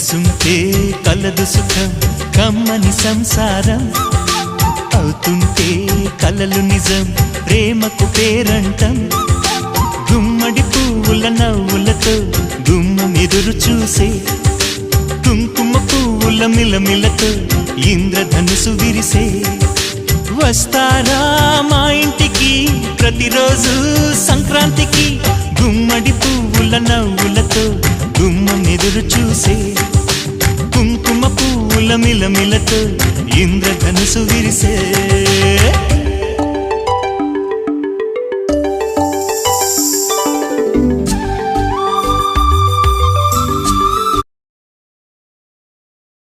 కలిసుంటే కలదు సుఖం కమ్మని సంసారం అవుతుంటే కలలు నిజం ప్రేమకు పేరంటం గుమ్మడి పువ్వుల నవ్వులతో గుమ్మం ఎదురు చూసే కుంకుమ పువ్వుల మిలమిలతో ఇంద్రధనుసు విరిసే వస్తారా మా ఇంటికి ప్రతిరోజు సంక్రాంతికి గుమ్మడి పువ్వుల నవ్వులతో గుమ్మం ఎదురు చూసే కుంకుమ పువ్వుల మిలమిలతో ఇంద్రధనుసు విరిసే